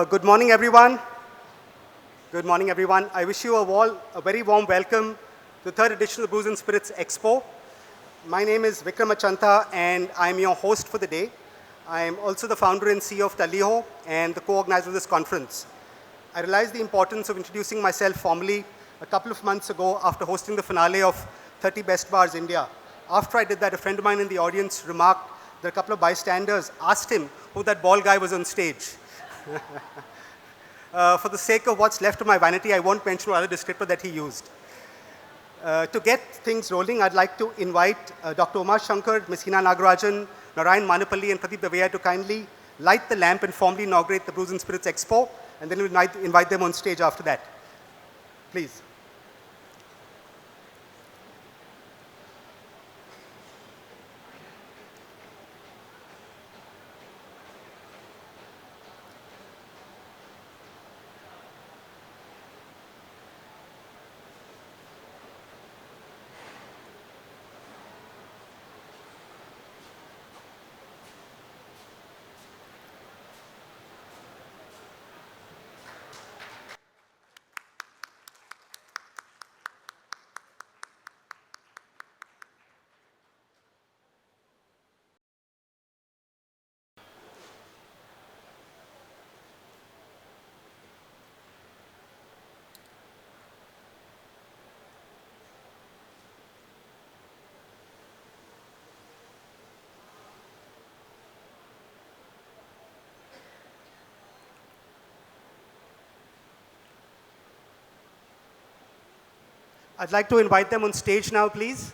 Good morning, everyone. Good morning, everyone. I wish you all a very warm welcome to the third edition of the Brews and Spirits Expo. My name is Vikram Achanta, and I'm your host for the day. I am also the founder and CEO of Tulleeho and the co-organizer of this conference. I realized the importance of introducing myself formally a couple of months ago after hosting the finale of 30 Best Bars India. After I did that, a friend of mine in the audience remarked that a couple of bystanders asked him who that bald guy was on stage. For the sake of what's left of my vanity, I won't mention what other descriptor that he used. To get things rolling, I'd like to invite Dr.Uma, Ms.Hina, Nagarajan, Narayan, Manepally, and Pvt.Ltd. Devaiah to kindly light the lamp and formally inaugurate the Brews and Spirits Expo, and then we'll invite them on stage after that. Please. I'd like to invite them on stage now, please.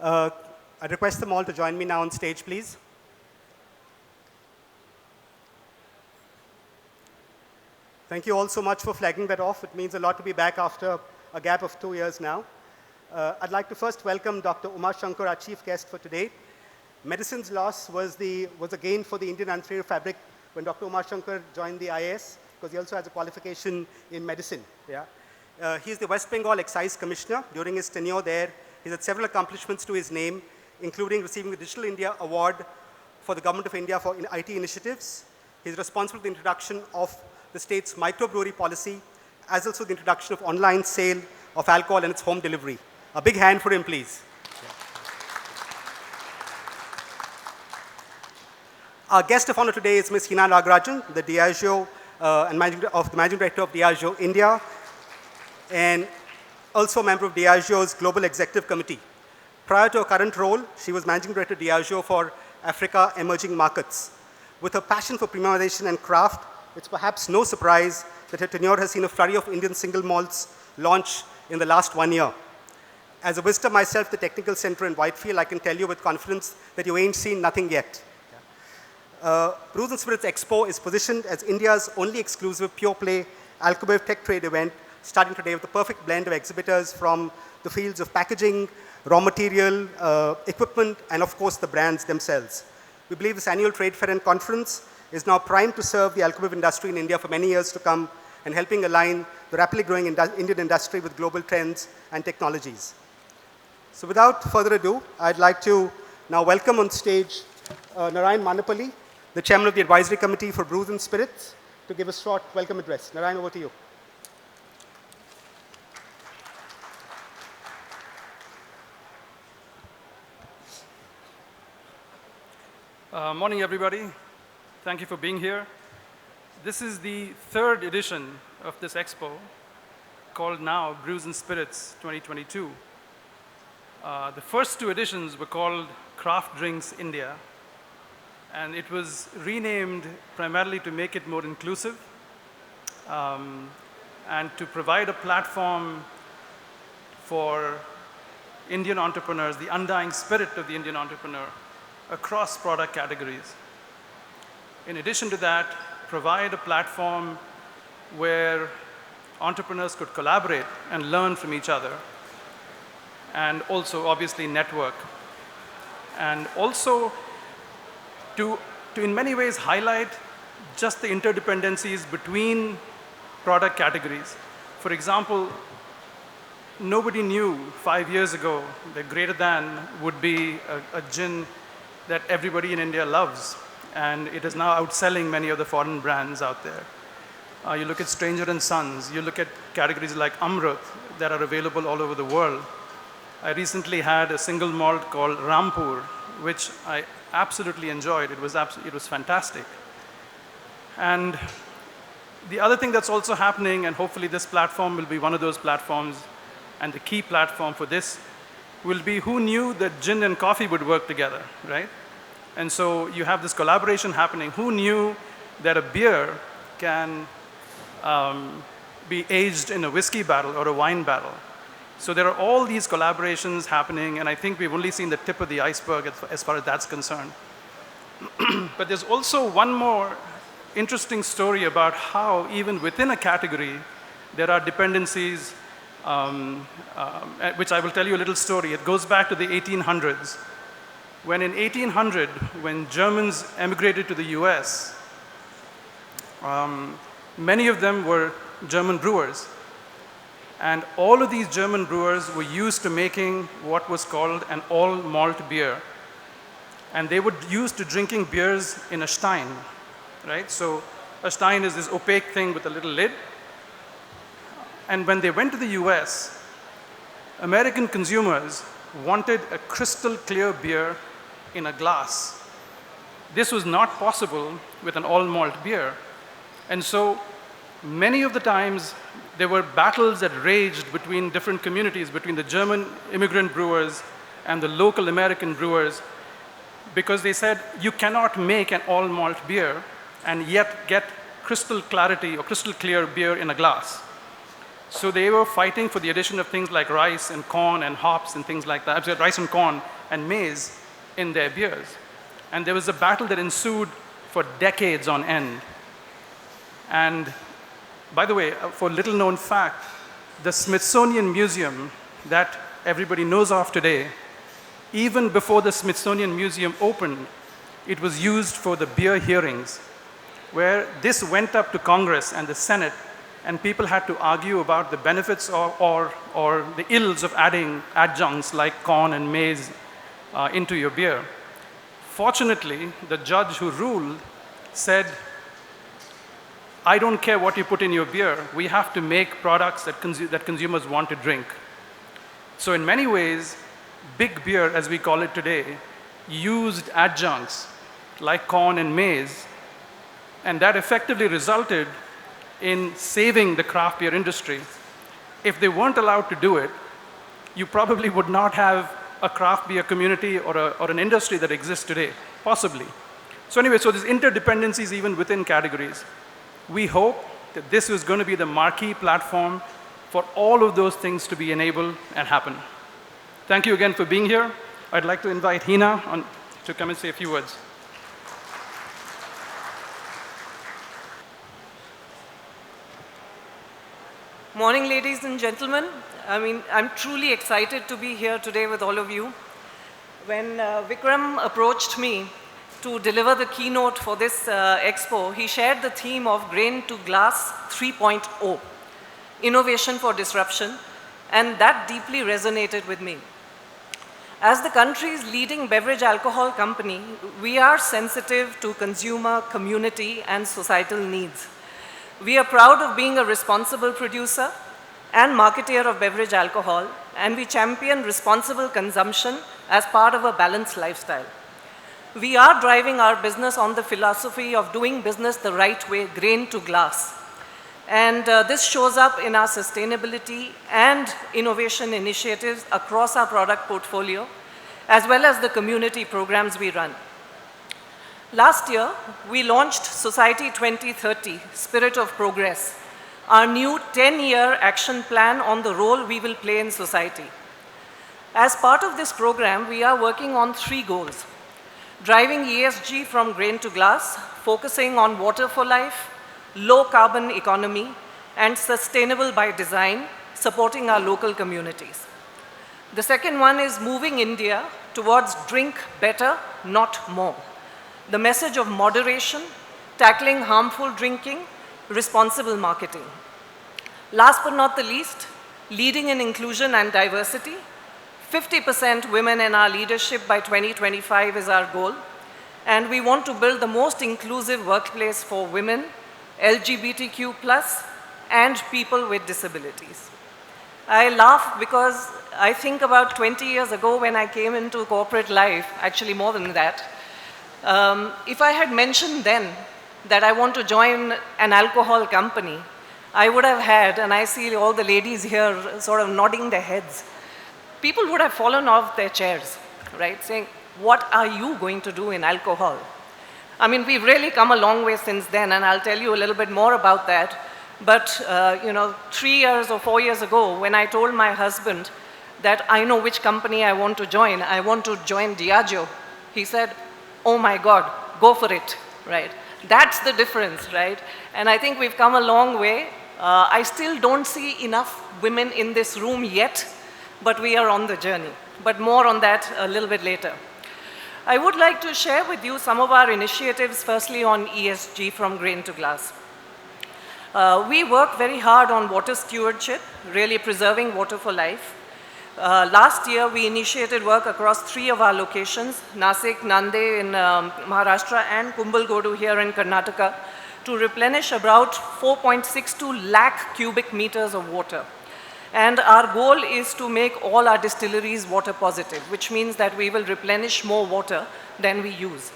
I request them all to join me now on stage, please. Thank you all so much for flagging that off. It means a lot to be back after a gap of 2 years now. I'd like to first welcome Dr. Uma, our chief guest for today. Medicine's loss was a gain for the Indian unfair fabric when Dr. Uma joined the IAS, because he also has a qualification in medicine. Yeah? He's the West Bengal Excise Commissioner. During his tenure there, he's had several accomplishments to his name, including receiving the Digital India Award for the Government of India for IT initiatives. He's responsible for the introduction of the state's microbrewery policy, as also the introduction of online sale of alcohol and its home delivery. A big hand for him, please. Our guest of honor today is Ms.Hina Nagarajan, the Diageo and Managing Director of Diageo India, and also a member of Diageo's Global Executive Committee. Prior to her current role, she was Managing Director of Diageo for Africa Emerging Markets. With her passion for premiumization and craft, it's perhaps no surprise that her tenure has seen a flurry of Indian single malts launch in the last 1 year. As a visitor myself, the technical center in Whitefield, I can tell you with confidence that you ain't seen nothing yet. Brews and Spirits Expo is positioned as India's only exclusive pure-play alcohol tech trade event, starting today with a perfect blend of exhibitors from the fields of packaging, raw material, equipment, and of course the brands themselves. We believe this annual trade fair and conference is now primed to serve the alcohol industry in India for many years to come, and helping align the rapidly growing Indian industry with global trends and technologies. So without further ado, I'd like to now welcome on stage Narayan Manepally, the Chairman of the Advisory Committee for Brews and Spirits, to give a short welcome address. Narayan, over to you. Morning, everybody. Thank you for being here. This is the third edition of this expo, called now Brews and Spirits 2022. The first two editions were called Craft Drinks India, and it was renamed primarily to make it more inclusive and to provide a platform for Indian entrepreneurs, the undying spirit of the Indian entrepreneur, across product categories. In addition to that, provide a platform where entrepreneurs could collaborate and learn from each other, and also obviously network. And also to in many ways highlight just the interdependencies between product categories. For example, nobody knew 5 years ago that Greater Than would be a gin that everybody in India loves, and it is now outselling many of the foreign brands out there. You look at Stranger and Sons, you look at categories like Amrut that are available all over the world. I recently had a single malt called Rampur, which I absolutely enjoyed. It was fantastic. And the other thing that's also happening, and hopefully this platform will be one of those platforms, and the key platform for this will be who knew that gin and coffee would work together, right? And so you have this collaboration happening. Who knew that a beer can be aged in a whiskey barrel or a wine barrel? So there are all these collaborations happening, and I think we've only seen the tip of the iceberg as far as that's concerned. But there's also one more interesting story about how even within a category, there are dependencies, which I will tell you a little story. It goes back to the 1800s. When in 1800, when Germans emigrated to the US, many of them were German brewers. And all of these German brewers were used to making what was called an all-malt beer. And they were used to drinking beers in a stein, right? So a stein is this opaque thing with a little lid. And when they went to the US, American consumers wanted a crystal clear beer in a glass. This was not possible with an all-malt beer. And so many of the times, there were battles that raged between different communities, between the German immigrant brewers and the local American brewers, because they said, you cannot make an all-malt beer and yet get crystal clarity or crystal clear beer in a glass. So they were fighting for the addition of things like rice and corn and hops and things like that, rice and corn and maize in their beers. And there was a battle that ensued for decades on end. And by the way, for a little known fact, the Smithsonian Museum that everybody knows of today, even before the Smithsonian Museum opened, it was used for the beer hearings. where this went up to Congress and the Senate, and people had to argue about the benefits or the ills of adding adjuncts like corn and maize into your beer. Fortunately, the judge who ruled said, I don't care what you put in your beer, we have to make products that consumers want to drink. So in many ways, big beer, as we call it today, used adjuncts like corn and maize, and that effectively resulted in saving the craft beer industry. If they weren't allowed to do it, you probably would not have a craft beer community or an industry that exists today, possibly. So anyway, so there's interdependencies even within categories. We hope that this is going to be the marquee platform for all of those things to be enabled and happen. Thank you again for being here. I'd like to invite Hina to come and say a few words. Morning, ladies and gentlemen. I'm truly excited to be here today with all of you. When Vikram approached me to deliver the keynote for this expo, he shared the theme of Grain to Glass 3.0, Innovation for Disruption, and that deeply resonated with me. As the country's leading beverage alcohol company, we are sensitive to consumer, community, and societal needs. We are proud of being a responsible producer and marketeer of beverage alcohol, and we champion responsible consumption as part of a balanced lifestyle. We are driving our business on the philosophy of doing business the right way, grain to glass. And this shows up in our sustainability and innovation initiatives across our product portfolio, as well as the community programs we run. Last year, we launched Society 2030, Spirit of Progress, our new 10-year action plan on the role we will play in society. As part of this program, we are working on 3 goals: driving ESG from grain to glass, focusing on water for life, low carbon economy, and sustainable by design, supporting our local communities. The second one is moving India towards drink better, not more. The message of moderation, tackling harmful drinking, responsible marketing. Last but not the least, leading in inclusion and diversity. 50% women in our leadership by 2025 is our goal. And we want to build the most inclusive workplace for women, LGBTQ+, and people with disabilities. I laugh because I think about 20 years ago when I came into corporate life, actually more than that, if I had mentioned then that I want to join an alcohol company, I would have had, and I see all the ladies here sort of nodding their heads, people would have fallen off their chairs, right, saying, what are you going to do in alcohol? We've really come a long way since then, and I'll tell you a little bit more about that. But, 3 years or 4 years ago, when I told my husband that I know which company I want to join Diageo, he said, oh my God, go for it, right? That's the difference, right? And I think we've come a long way. I still don't see enough women in this room yet, but we are on the journey. But more on that a little bit later. I would like to share with you some of our initiatives, firstly on ESG from grain to glass. We work very hard on water stewardship, really preserving water for life. Last year, we initiated work across 3 of our locations, Nasik, Nanded in Maharashtra, and Kumbalgodu here in Karnataka, to replenish about 4.62 lakh cubic meters of water. And our goal is to make all our distilleries water positive, which means that we will replenish more water than we use.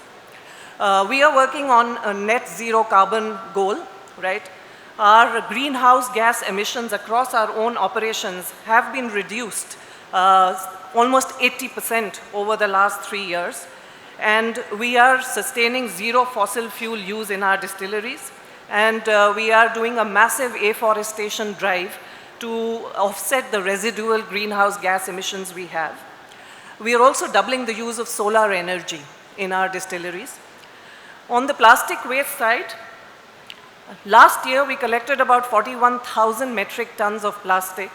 We are working on a net zero carbon goal, right? Our greenhouse gas emissions across our own operations have been reduced almost 80% over the last 3 years. And we are sustaining zero fossil fuel use in our distilleries. And we are doing a massive afforestation drive to offset the residual greenhouse gas emissions we have. We are also doubling the use of solar energy in our distilleries. On the plastic waste side, last year we collected about 41,000 metric tons of plastic.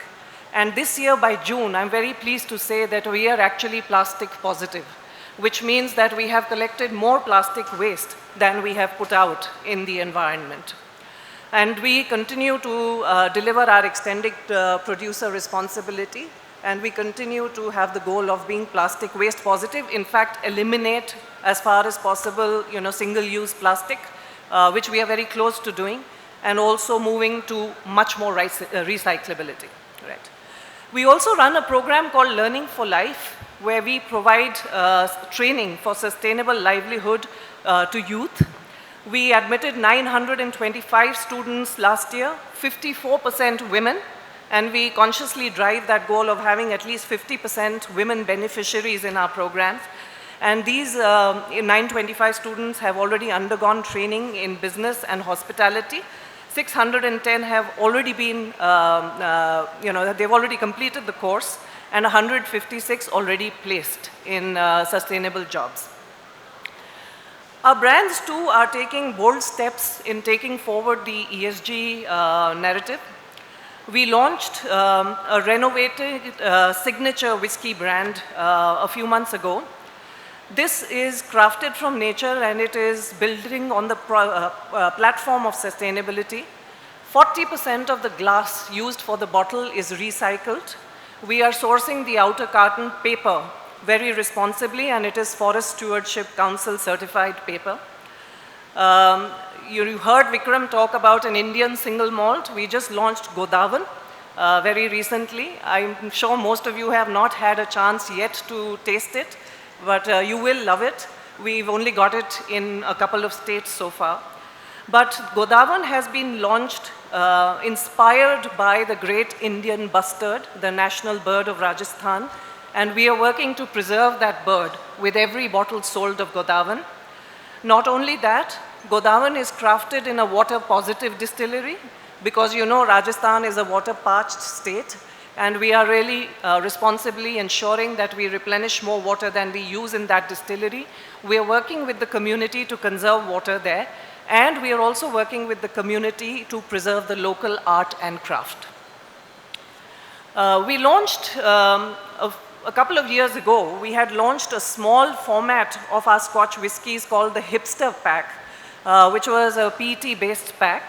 And this year by June, I'm very pleased to say that we are actually plastic positive. which means that we have collected more plastic waste than we have put out in the environment. And we continue to deliver our extended producer responsibility, and we continue to have the goal of being plastic waste positive. In fact, eliminate as far as possible, single-use plastic, which we are very close to doing, and also moving to much more recyclability. Right. We also run a program called Learning for Life, where we provide training for sustainable livelihood to youth. We admitted 925 students last year, 54% women, and we consciously drive that goal of having at least 50% women beneficiaries in our programs. And these 925 students have already undergone training in business and hospitality. 610 have already been, they've already completed the course, and 156 already placed in sustainable jobs. Our brands too are taking bold steps in taking forward the ESG narrative. We launched a renovated signature whiskey brand a few months ago. This is crafted from nature, and it is building on the platform of sustainability. 40% of the glass used for the bottle is recycled. We are sourcing the outer carton paper very responsibly, and it is Forest Stewardship Council certified paper. You heard Vikram talk about an Indian single malt. We just launched Godawan very recently. I'm sure most of you have not had a chance yet to taste it, but you will love it. We've only got it in a couple of states so far. But Godawan has been launched inspired by the great Indian bustard, the national bird of Rajasthan, and we are working to preserve that bird with every bottle sold of Godawan. Not only that, Godawan is crafted in a water-positive distillery, because Rajasthan is a water-parched state, and we are really responsibly ensuring that we replenish more water than we use in that distillery. We are working with the community to conserve water there, and we are also working with the community to preserve the local art and craft. We launched, a couple of years ago, we had launched a small format of our Scotch whiskies called the Hipster Pack, which was a PET-based pack.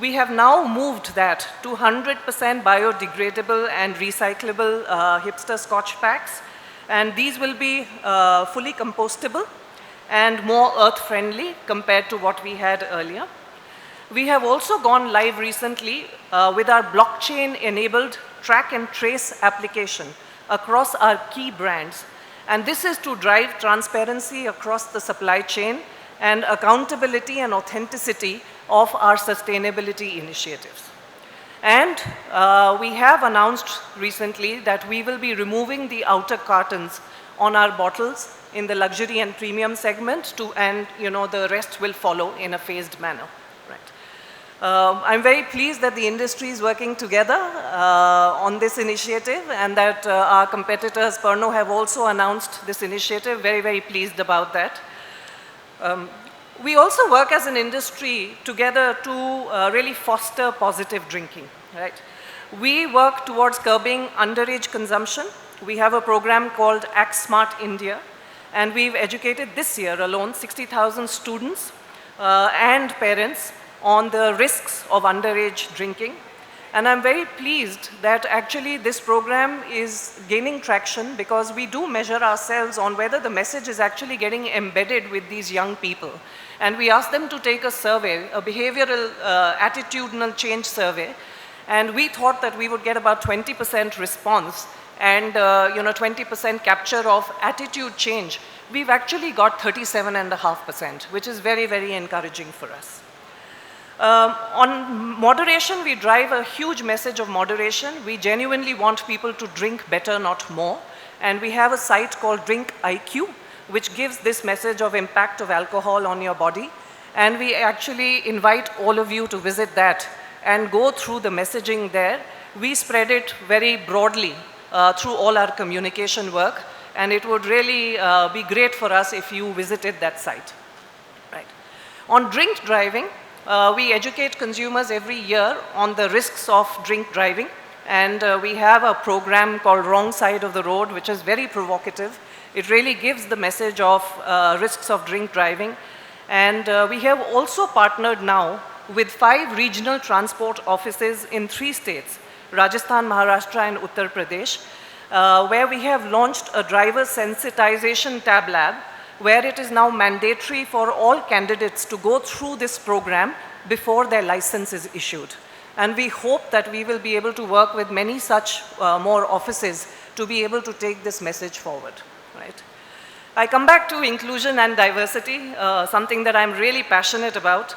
We have now moved that to 100% biodegradable and recyclable hipster Scotch packs, and these will be fully compostable and more earth-friendly compared to what we had earlier. We have also gone live recently with our blockchain-enabled track and trace application across our key brands, and this is to drive transparency across the supply chain and accountability and authenticity of our sustainability initiatives. And we have announced recently that we will be removing the outer cartons on our bottles in the luxury and premium segment, and the rest will follow in a phased manner. I'm very pleased that the industry is working together on this initiative, and that our competitors, Pernod, have also announced this initiative. Very, very pleased about that. We also work as an industry together to really foster positive drinking. Right? We work towards curbing underage consumption. We have a program called Act Smart India, and we've educated this year alone 60,000 students and parents on the risks of underage drinking. And I'm very pleased that actually this program is gaining traction, because we do measure ourselves on whether the message is actually getting embedded with these young people. And we asked them to take a survey, a behavioral attitudinal change survey, and we thought that we would get about 20% response and 20% capture of attitude change. We've actually got 37.5%, which is very, very encouraging for us. On moderation, we drive a huge message of moderation. We genuinely want people to drink better, not more. And we have a site called Drink IQ, which gives this message of impact of alcohol on your body. And we actually invite all of you to visit that and go through the messaging there. We spread it very broadly through all our communication work, and it would really be great for us if you visited that site. Right. On drink driving, we educate consumers every year on the risks of drink driving, and we have a program called Wrong Side of the Road, which is very provocative, It really gives the message of risks of drink driving. And we have also partnered now with 5 regional transport offices in 3 states, Rajasthan, Maharashtra, and Uttar Pradesh, where we have launched a driver sensitization tab lab, where it is now mandatory for all candidates to go through this program before their license is issued. And we hope that we will be able to work with many such more offices to be able to take this message forward, right? I come back to inclusion and diversity, something that I'm really passionate about.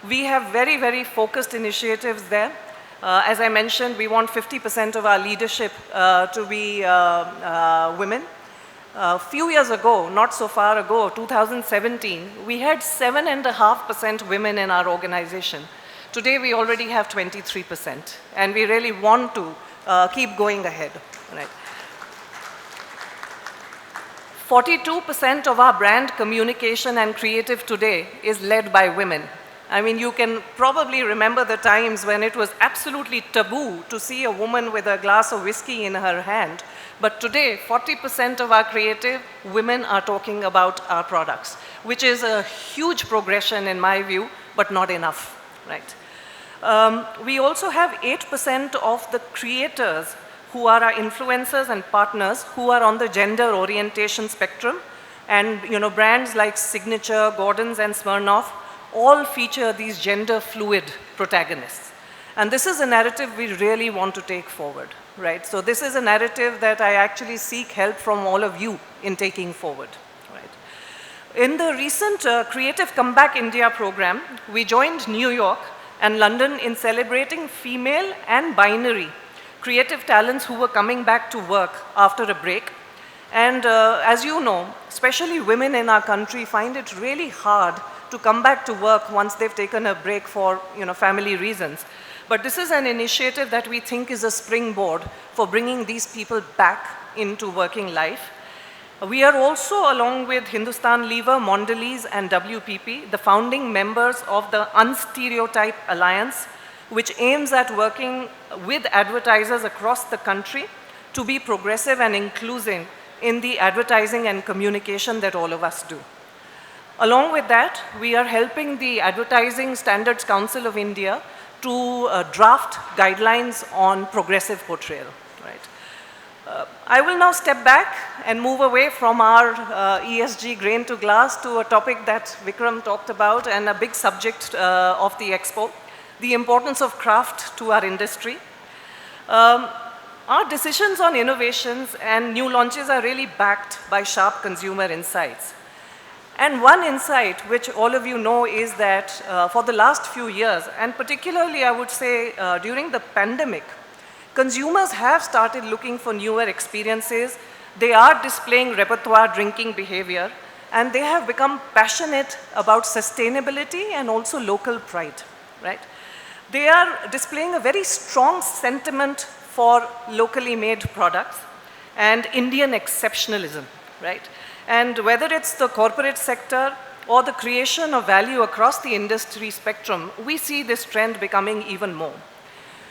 We have very, very focused initiatives there. As I mentioned, we want 50% of our leadership to be women. A few years ago, not so far ago, 2017, we had 7.5% women in our organization. Today, we already have 23%, and we really want to keep going ahead. Right? 42% of our brand communication and creative today is led by women. I mean, you can probably remember the times when it was absolutely taboo to see a woman with a glass of whiskey in her hand. But today, 40% of our creative women are talking about our products, which is a huge progression in my view, but not enough, right? We also have 8% of the creators who are our influencers and partners who are on the gender orientation spectrum. And brands like Signature, Gordon's, and Smirnoff all feature these gender fluid protagonists. And this is a narrative we really want to take forward, right? So this is a narrative that I actually seek help from all of you in taking forward, right? In the recent Creative Comeback India program, we joined New York and London in celebrating female and binary creative talents who were coming back to work after a break. And as you know, especially women in our country find it really hard to come back to work once they've taken a break for family reasons. But this is an initiative that we think is a springboard for bringing these people back into working life. We are also, along with Hindustan Lever, Mondelez, and WPP, the founding members of the Unstereotype Alliance, which aims at working with advertisers across the country to be progressive and inclusive in the advertising and communication that all of us do. Along with that, we are helping the Advertising Standards Council of India to draft guidelines on progressive portrayal. Right? I will now step back and move away from our ESG grain to glass to a topic that Vikram talked about and a big subject of the Expo, the importance of craft to our industry. Our decisions on innovations and new launches are really backed by sharp consumer insights. And one insight which all of you know is that for the last few years, and particularly I would say during the pandemic, consumers have started looking for newer experiences. They are displaying repertoire drinking behavior, and they have become passionate about sustainability and also local pride, right? They are displaying a very strong sentiment for locally made products and Indian exceptionalism, right? And whether it's the corporate sector or the creation of value across the industry spectrum, we see this trend becoming even more.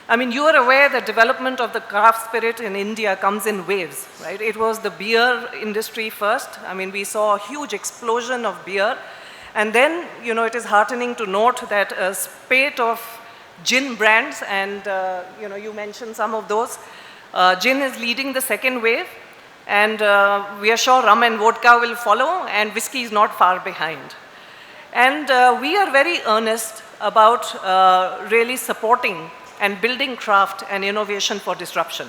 I mean, you are aware that development of the craft spirit in India comes in waves, right? It was the beer industry first. I mean, we saw a huge explosion of beer. And then, it is heartening to note that a spate of gin brands, and you mentioned some of those. Gin is leading the second wave, and we are sure rum and vodka will follow, and whiskey is not far behind. And we are very earnest about really supporting and building craft and innovation for disruption.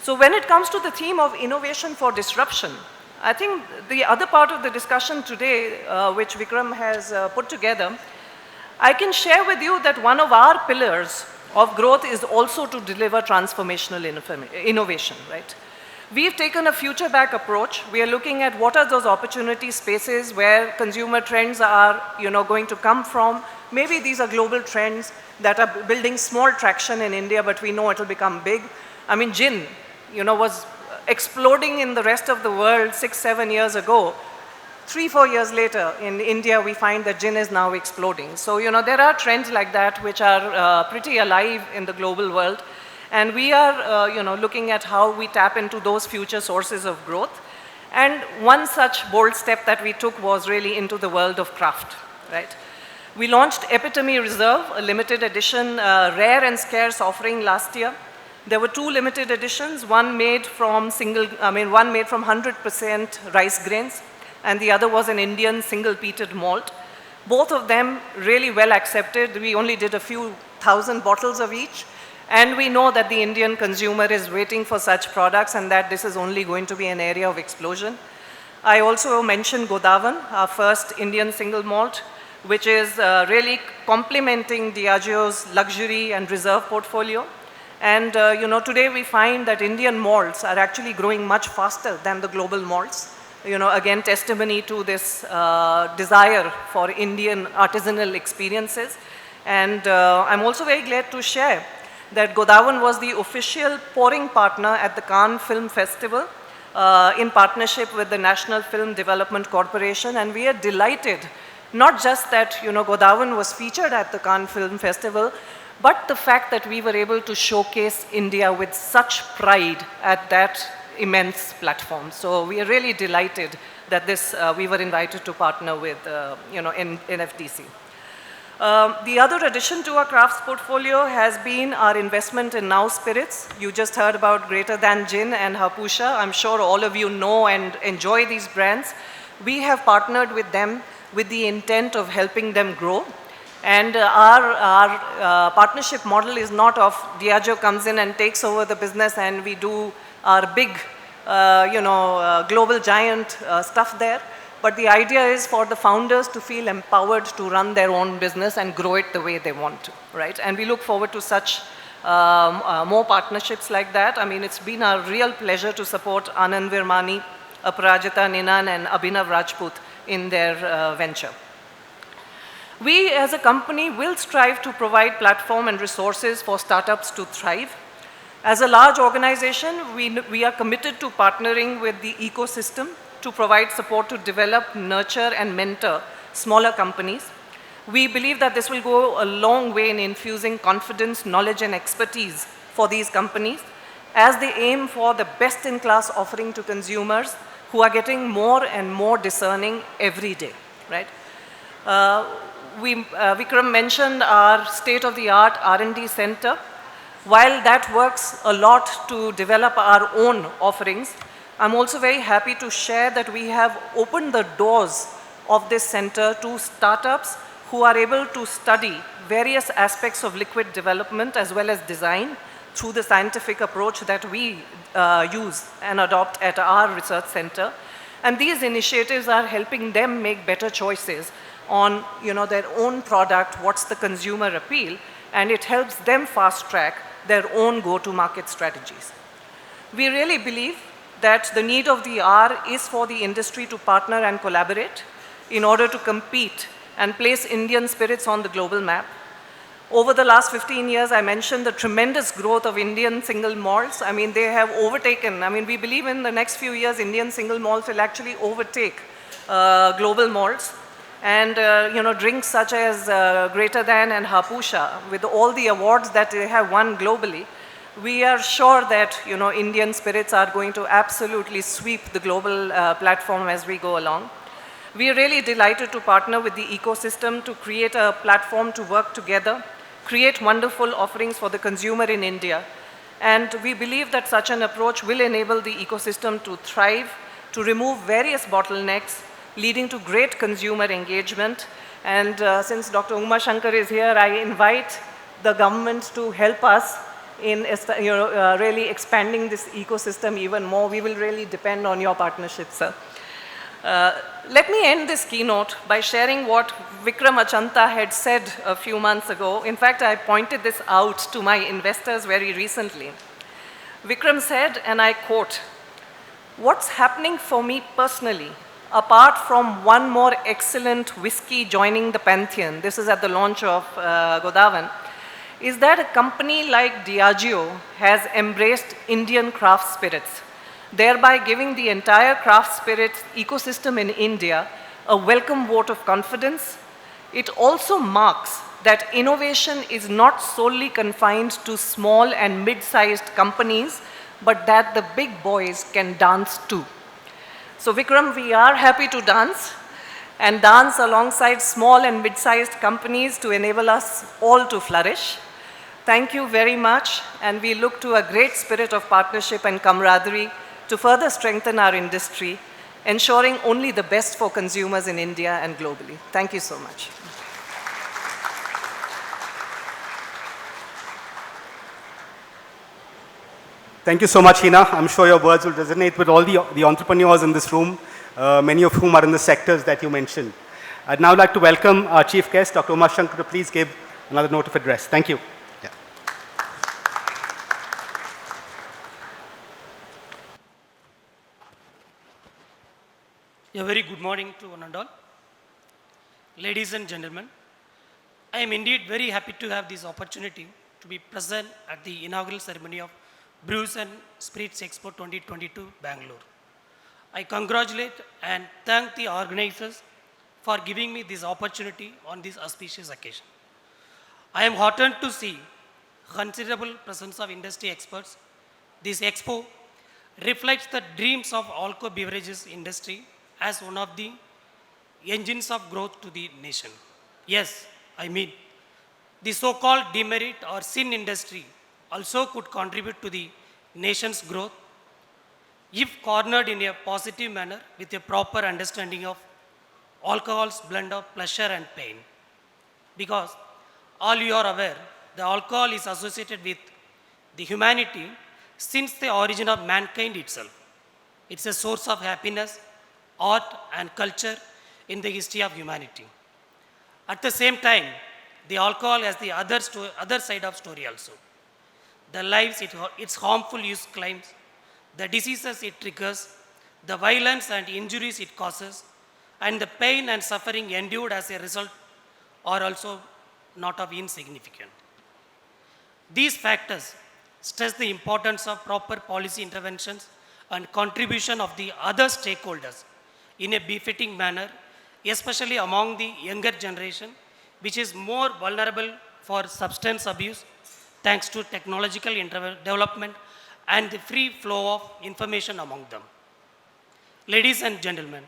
So when it comes to the theme of innovation for disruption, I think the other part of the discussion today, which Vikram has put together, I can share with you that one of our pillars of growth is also to deliver transformational innovation, right? We've taken a future back approach. We are looking at what are those opportunity spaces where consumer trends are going to come from. Maybe these are global trends that are building small traction in India, but we know it will become big. I mean, gin, was exploding in the rest of the world 6-7 years ago. 3-4 years later, in India, we find that gin is now exploding. So, there are trends like that which are pretty alive in the global world. And we are, looking at how we tap into those future sources of growth. And one such bold step that we took was really into the world of craft, right? We launched Epitome Reserve, a limited edition, rare and scarce offering last year. There were two limited editions, one made from 100% rice grains, and the other was an Indian single peated malt. Both of them really well accepted. We only did a few thousand bottles of each, and we know that the Indian consumer is waiting for such products and that this is only going to be an area of explosion. I also mentioned Godawan, our first Indian single malt, which is really complementing Diageo's luxury and reserve portfolio. And today we find that Indian malts are actually growing much faster than the global malts. Again, testimony to this desire for Indian artisanal experiences. And I'm also very glad to share that Godawan was the official pouring partner at the Cannes Film Festival in partnership with the National Film Development Corporation. And we are delighted, not just that Godawan was featured at the Cannes Film Festival, but the fact that we were able to showcase India with such pride at that immense platform. So we are really delighted that we were invited to partner with NFDC. The other addition to our crafts portfolio has been our investment in Now Spirits. You just heard about Greater Than Gin and Hapusha. I'm sure all of you know and enjoy these brands. We have partnered with them with the intent of helping them grow. And our partnership model is not of Diageo comes in and takes over the business and we do our big, global giant stuff there. But the idea is for the founders to feel empowered to run their own business and grow it the way they want to, right? And we look forward to such more partnerships like that. I mean, it's been a real pleasure to support Anand Virmani, Aparajita Ninan and Abhinav Rajput in their venture. We as a company will strive to provide platform and resources for startups to thrive. As a large organization, we are committed to partnering with the ecosystem to provide support to develop, nurture and mentor smaller companies. We believe that this will go a long way in infusing confidence, knowledge and expertise for these companies as they aim for the best-in-class offering to consumers who are getting more and more discerning every day, right? Vikram mentioned our state-of-the-art R&D center. While that works a lot to develop our own offerings, I'm also very happy to share that we have opened the doors of this center to startups who are able to study various aspects of liquid development as well as design through the scientific approach that we use and adopt at our research center. And these initiatives are helping them make better choices on their own product, what's the consumer appeal, and it helps them fast track their own go-to-market strategies. We really believe that the need of the hour is for the industry to partner and collaborate in order to compete and place Indian spirits on the global map. Over the last 15 years, I mentioned the tremendous growth of Indian single malts. I mean, they have overtaken, we believe in the next few years, Indian single malts will actually overtake global malts. And drinks such as Greater Than and Hapusha, with all the awards that they have won globally, we are sure that Indian spirits are going to absolutely sweep the global platform as we go along. We are really delighted to partner with the ecosystem to create a platform to work together, create wonderful offerings for the consumer in India. And we believe that such an approach will enable the ecosystem to thrive, to remove various bottlenecks, leading to great consumer engagement. And since Dr. Uma Shankar is here, I invite the government to help us in really expanding this ecosystem even more. We will really depend on your partnership, sir. Let me end this keynote by sharing what Vikram Achanta had said a few months ago. In fact, I pointed this out to my investors very recently. Vikram said, and I quote, "What's happening for me personally, apart from one more excellent whiskey joining the pantheon," this is at the launch of Godawan, is that a company like Diageo has embraced Indian craft spirits, thereby giving the entire craft spirits ecosystem in India a welcome vote of confidence. It also marks that innovation is not solely confined to small and mid-sized companies, but that the big boys can dance too. So Vikram, we are happy to dance and dance alongside small and mid-sized companies to enable us all to flourish. Thank you very much, and we look to a great spirit of partnership and camaraderie to further strengthen our industry, ensuring only the best for consumers in India and globally. Thank you so much. Thank you so much, Hina. I'm sure your words will resonate with all the entrepreneurs in this room, many of whom are in the sectors that you mentioned. I'd now like to welcome our chief guest, Dr.Uma to please give another note of address. Thank you. Yeah. A very good morning to one and all. Ladies and gentlemen, I am indeed very happy to have this opportunity to be present at the inaugural ceremony of Brews and Spirits Expo 2022 Bangalore. I congratulate and thank the organizers for giving me this opportunity on this auspicious occasion. I am heartened to see considerable presence of industry experts. This expo reflects the dreams of alcohol beverages industry as one of the engines of growth to the nation. Yes, I mean, the so-called demerit or sin industry also could contribute to the nation's growth if cornered in a positive manner with a proper understanding of alcohol's blend of pleasure and pain. Because all you are aware, the alcohol is associated with the humanity since the origin of mankind itself. It's a source of happiness, art and culture in the history of humanity. At the same time, the alcohol has the other side of story also. The lives its harmful use claims, the diseases it triggers, the violence and injuries it causes, and the pain and suffering endured as a result are also not of insignificant. These factors stress the importance of proper policy interventions and contribution of the other stakeholders in a befitting manner, especially among the younger generation, which is more vulnerable for substance abuse thanks to technological development and the free flow of information among them. Ladies and gentlemen,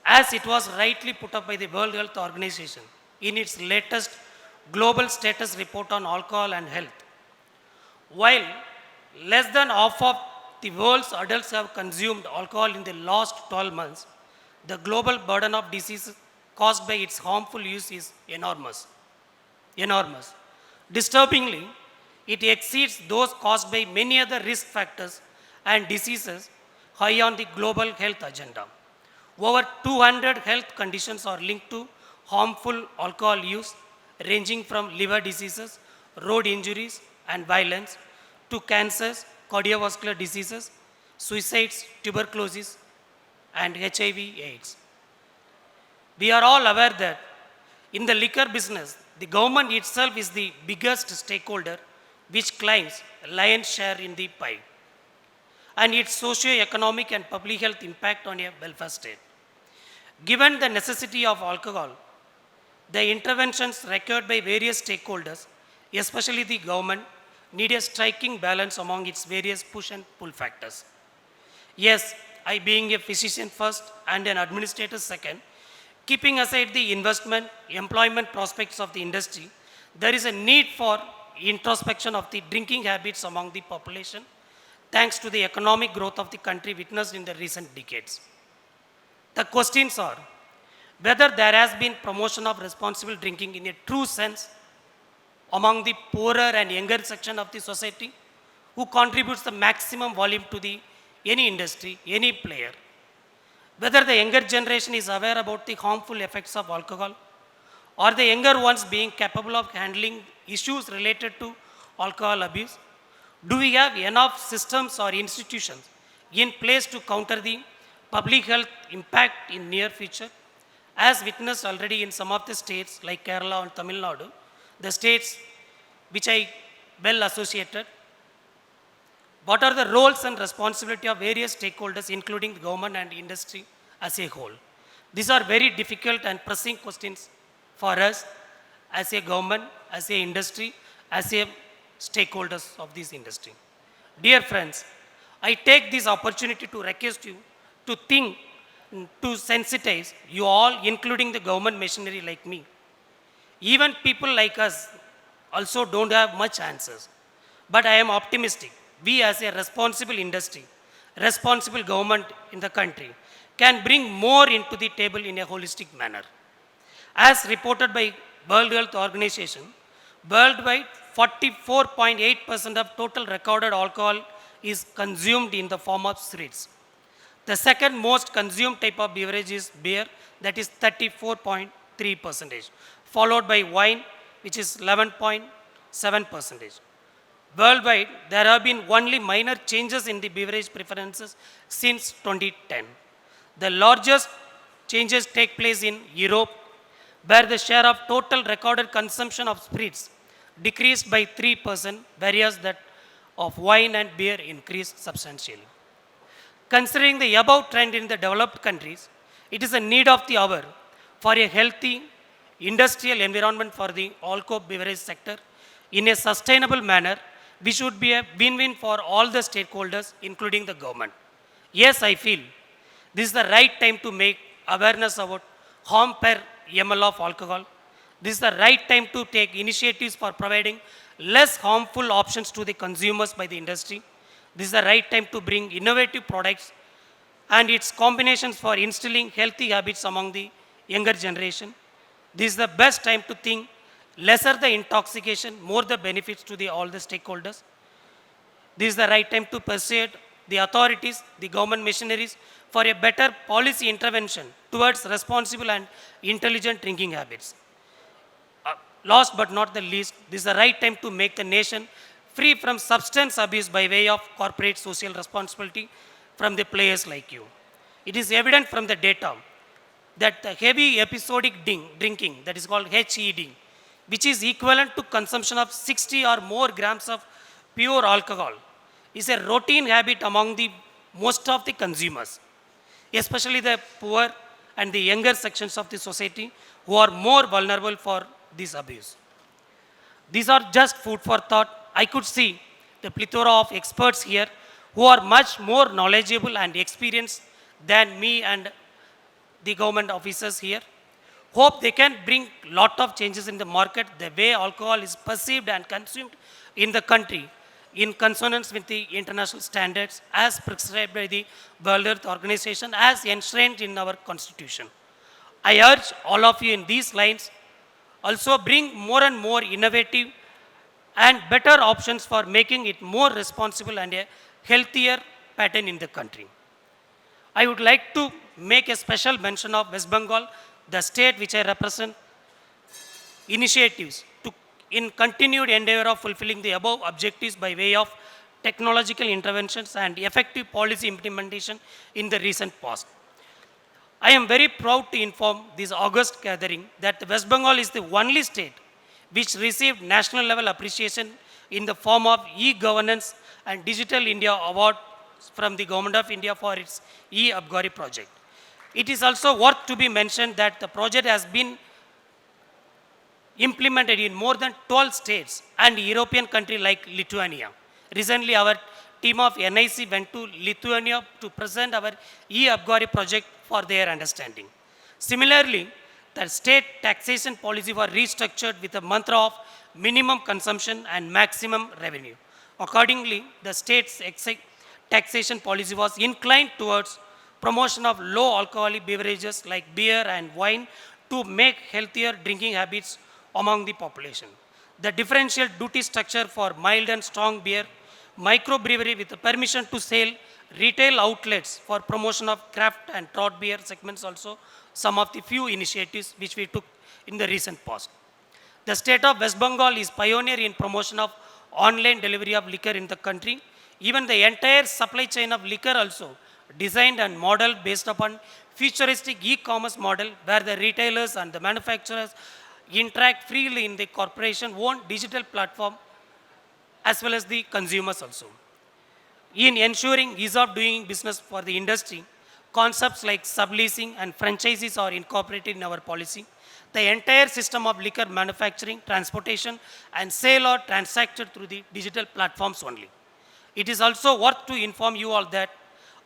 as it was rightly put up by the World Health Organization in its latest Global Status Report on Alcohol and Health, while less than half of the world's adults have consumed alcohol in the last 12 months, the global burden of diseases caused by its harmful use is enormous. Disturbingly, it exceeds those caused by many other risk factors and diseases high on the global health agenda. Over 200 health conditions are linked to harmful alcohol use, ranging from liver diseases, road injuries and violence, to cancers, cardiovascular diseases, suicides, tuberculosis, and HIV/AIDS. We are all aware that in the liquor business, the government itself is the biggest stakeholder, which claims a lion's share in the pie, and its socio-economic and public health impact on a welfare state. Given the necessity of alcohol, the interventions required by various stakeholders, especially the government, need a striking balance among its various push and pull factors. Yes, I being a physician first and an administrator second, keeping aside the investment, employment prospects of the industry, there is a need for introspection of the drinking habits among the population, thanks to the economic growth of the country witnessed in the recent decades. The questions are whether there has been promotion of responsible drinking in a true sense among the poorer and younger section of the society, who contributes the maximum volume to the any industry, any player. Whether the younger generation is aware about the harmful effects of alcohol, or the younger ones being capable of handling issues related to alcohol abuse. Do we have enough systems or institutions in place to counter the public health impact in near future? As witnessed already in some of the states like Kerala and Tamil Nadu, the states which I well associated, what are the roles and responsibility of various stakeholders, including the government and industry as a whole? These are very difficult and pressing questions for us as a government, as a industry, as a stakeholders of this industry. Dear friends, I take this opportunity to request you to think to sensitize you all, including the government machinery like me. Even people like us also don't have much answers. But I am optimistic. We as a responsible industry, responsible government in the country, can bring more into the table in a holistic manner. As reported by World Health Organization, worldwide 44.8% of total recorded alcohol is consumed in the form of spirits. The second most consumed type of beverage is beer, that is 34.3%, followed by wine, which is 11.7%. Worldwide, there have been only minor changes in the beverage preferences since 2010. The largest changes take place in Europe, where the share of total recorded consumption of spirits decreased by 3%, whereas that of wine and beer increased substantially. Considering the above trend in the developed countries, it is a need of the hour for a healthy industrial environment for the alcohol beverage sector in a sustainable manner, which would be a win-win for all the stakeholders, including the government. Yes, I feel this is the right time to make awareness about harm per ml of alcohol. This is the right time to take initiatives for providing less harmful options to the consumers by the industry. This is the right time to bring innovative products and its combinations for instilling healthy habits among the younger generation. This is the best time to think lesser the intoxication, more the benefits to all the stakeholders. This is the right time to persuade the authorities, the government machineries for a better policy intervention towards responsible and intelligent drinking habits. Last but not the least, this is the right time to make the nation free from substance abuse by way of corporate social responsibility from the players like you. It is evident from the data that the heavy episodic drinking, that is called HED, which is equivalent to consumption of 60 or more grams of pure alcohol, is a routine habit among the most of the consumers, especially the poor and the younger sections of the society who are more vulnerable for this abuse. These are just food for thought. I could see the plethora of experts here who are much more knowledgeable and experienced than me and the government officers here. Hope they can bring lot of changes in the market, the way alcohol is perceived and consumed in the country, in consonance with the international standards as prescribed by the World Health Organization, as enshrined in our constitution. I urge all of you in these lines also bring more and more innovative and better options for making it more responsible and a healthier pattern in the country. I would like to make a special mention of West Bengal, the state which I represent, initiatives in continued endeavor of fulfilling the above objectives by way of technological interventions and effective policy implementation in the recent past. I am very proud to inform this August gathering that the West Bengal is the only state which received national level appreciation in the form of e-governance and Digital India Award from the Government of India for its e-Abgari project. It is also worth to be mentioned that the project has been implemented in more than 12 states and European country like Lithuania. Recently, our team of NIC went to Lithuania to present our e-Abgari project for their understanding. Similarly, the state taxation policy was restructured with a mantra of minimum consumption and maximum revenue. Accordingly, the state's taxation policy was inclined towards promotion of low alcoholic beverages like beer and wine to make healthier drinking habits among the population. The differential duty structure for mild and strong beer, microbrewery with the permission to sell, retail outlets for promotion of craft and draught beer segments also some of the few initiatives which we took in the recent past. The state of West Bengal is pioneer in promotion of online delivery of liquor in the country. Even the entire supply chain of liquor also designed and modeled based upon futuristic e-commerce model where the retailers and the manufacturers interact freely in the corporation-owned digital platform as well as the consumers also. In ensuring ease of doing business for the industry, concepts like subleasing and franchises are incorporated in our policy. The entire system of liquor manufacturing, transportation and sale are transacted through the digital platforms only. It is also worth to inform you all that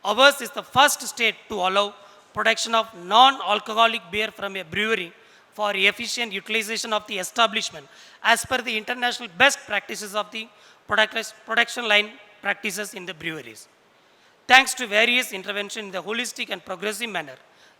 ours is the first state to allow production of non-alcoholic beer from a brewery for efficient utilization of the establishment as per the international best practices of the production line practices in the breweries. Thanks to various interventions in the holistic and progressive manner,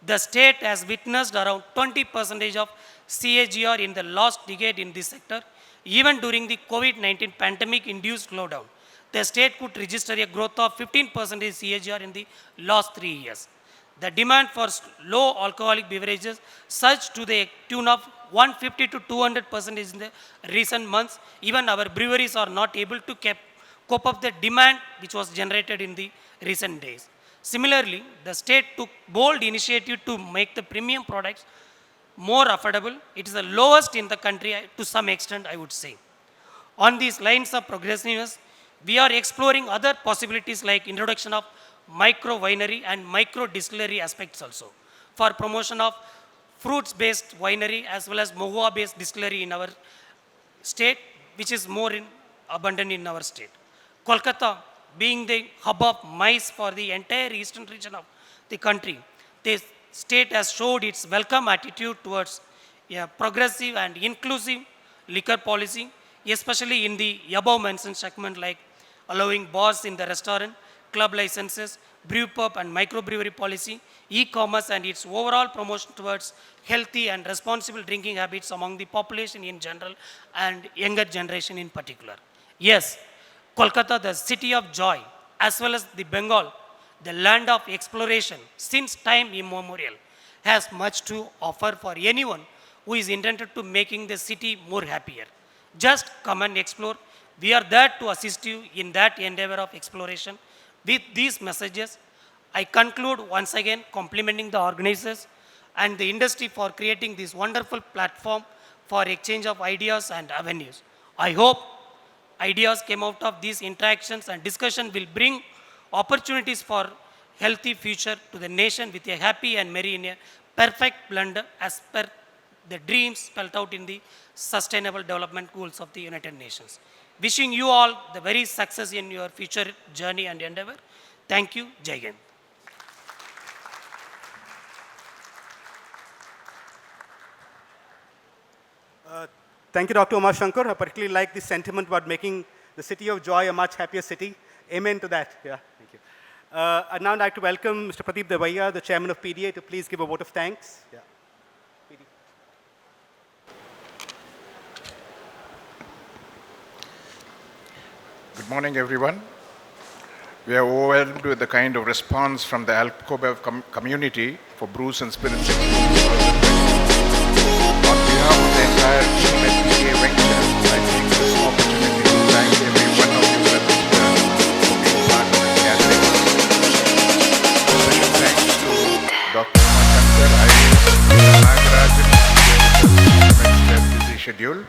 the state has witnessed around 20% of CAGR in the last decade in this sector. Even during the COVID-19 pandemic-induced slowdown, the state could register a growth of 15% CAGR in the last 3 years. The demand for low alcoholic beverages surged to the tune of 150 to 200% in the recent months. Even our breweries are not able to cope up the demand which was generated in the recent days. Similarly, the state took bold initiative to make the premium products more affordable. It is the lowest in the country to some extent, I would say. On these lines of progressiveness, we are exploring other possibilities like introduction of micro winery and micro distillery aspects also for promotion of fruits-based winery as well as mahua-based distillery in our state, which is more abundant in our state. Kolkata, being the hub of maize for the entire eastern region of the country, the state has showed its welcome attitude towards a progressive and inclusive liquor policy, especially in the above mentioned segment like allowing bars in the restaurant, club licenses, brew pub and microbrewery policy, e-commerce and its overall promotion towards healthy and responsible drinking habits among the population in general and younger generation in particular. Yes, Kolkata, the city of joy, as well as the Bengal, the land of exploration since time immemorial, has much to offer for anyone who is intended to making the city more happier. Just come and explore. We are there to assist you in that endeavor of exploration. With these messages, I conclude once again complimenting the organizers and the industry for creating this wonderful platform for exchange of ideas and avenues. I hope ideas came out of these interactions and discussion will bring opportunities for healthy future to the nation with a happy and merry in a perfect blend as per the dreams spelled out in the Sustainable Development Goals of the United Nations. Wishing you all the very success in your future journey and endeavor. Thank you. Jai Hind. Thank you, Dr. Uma Shankar. I particularly like the sentiment about making the city of joy a much happier city. Amen to that. Yeah, thank you. I'd now like to welcome Mr. Pradeep Devaiah, the chairman of PDA, to please give a vote of thanks. Yeah. PD. Good morning, everyone. We are overwhelmed with the kind of response from the alcohol community for Brews and Spirits. On behalf of the entire team at PDA Venture, I take this opportunity to thank every one of you present here for being part of this gathering. Special thanks to Dr.S.Uma, Nagarajan, their busy schedule.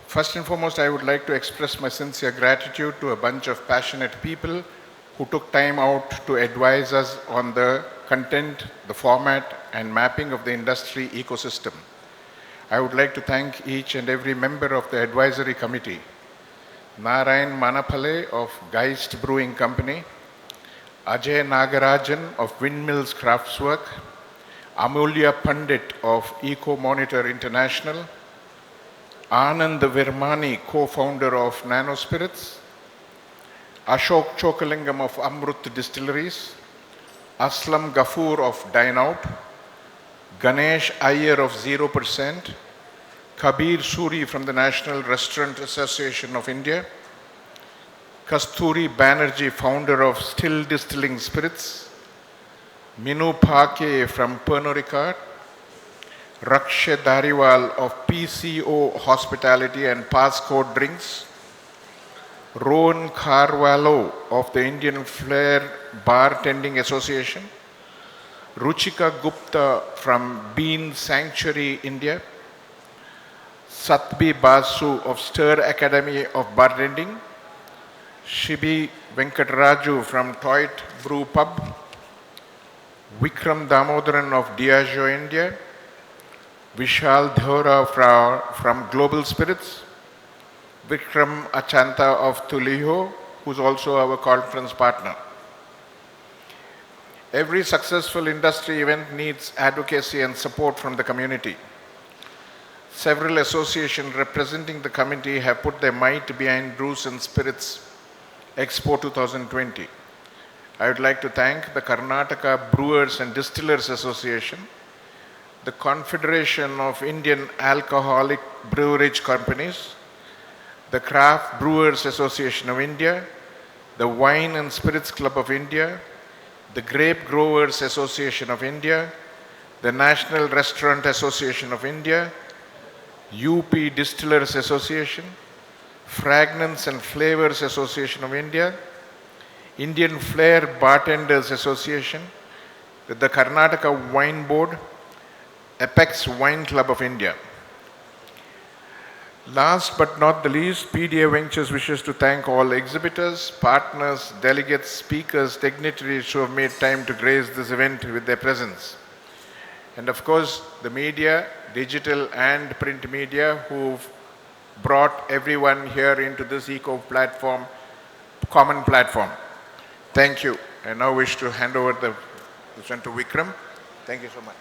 First and foremost, I would like to express my sincere gratitude to a bunch of passionate people who took time out to advise us on the content, the format, and mapping of the industry ecosystem. I would like to thank each and every member of the advisory committee. Narayan Manepally of Geist Brewing Company, Ajay Nagarajan of Windmills Craftswork, Amulya Pandit of Eco Monitor International, Anand Virmani, co-founder of Nano Spirits, Ashok Chokalingam of Amrut Distilleries, Aslam Ghafoor of Dine Out, Ganesh Iyer of 0%, Kabir Suri from the National Restaurant Association of India, Kasturi Banerjee, founder of Still Distilling Spirits, Minu Phake from Pernod Ricard, Rakshay Dariwal of PCO Hospitality and Passcode Drinks, Rohan Carvalho of the Indian Flair Bartending Association, Ruchika Gupta from Bean Sanctuary, India, Satbi Basu of Stir Academy of Bartending, Shibi Venkatraju from Toit Brew Pub, Vikram Damodaran of Diageo, India, Vishal Dhora from Global Spirits, Vikram Achanta of Tulleeho, who's also our conference partner. Every successful industry event needs advocacy and support from the community. Several associations representing the committee have put their might behind Brews and Spirits Expo 2020. I would like to thank the Karnataka Brewers and Distillers Association, the Confederation of Indian Alcoholic Beverage Companies, the Craft Brewers Association of India, the Wine and Spirits Club of India, the Grape Growers Association of India, the National Restaurant Association of India, UP Distillers Association, Fragrance and Flavors Association of India, Indian Flair Bartenders Association, the Karnataka Wine Board, Apex Wine Club of India. Last but not the least, PDA Ventures wishes to thank all exhibitors, partners, delegates, speakers, dignitaries who have made time to grace this event with their presence. And of course, the media, digital and print media, who've brought everyone here into this eco-platform, common platform. Thank you. I now wish to hand over the position to Vikram. Thank you so much.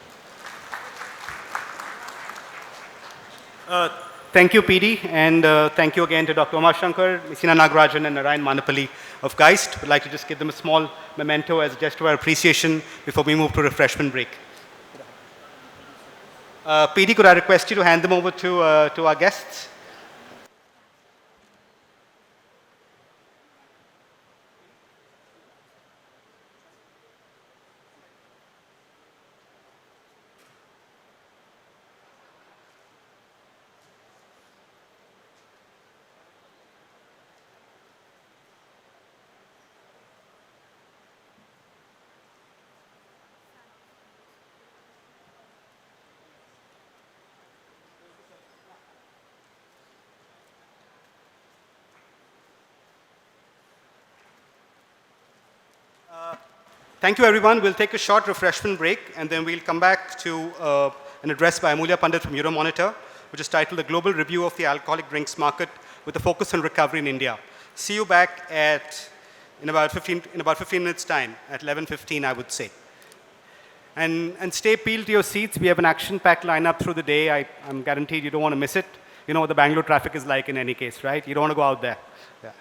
Thank you, PD, and thank you again to Dr. Uma, Ms.Hina Nagarajan, and Narayan Manepally of Geist. We'd like to just give them a small memento as a gesture of our appreciation before we move to refreshment break. PD, could I request you to hand them over to our guests? Thank you, everyone. We'll take a short refreshment break, and then we'll come back to an address by Amulya Pandit from Euromonitor, which is titled The Global Review of the Alcoholic Drinks Market with a Focus on Recovery in India. See you back in about 15 minutes' time, at 11:15, I would say. And stay peeled to your seats. We have an action-packed lineup through the day. I'm guaranteed you don't want to miss it. You know what the Bangalore traffic is like in any case, right? You don't want to go out there. Yeah.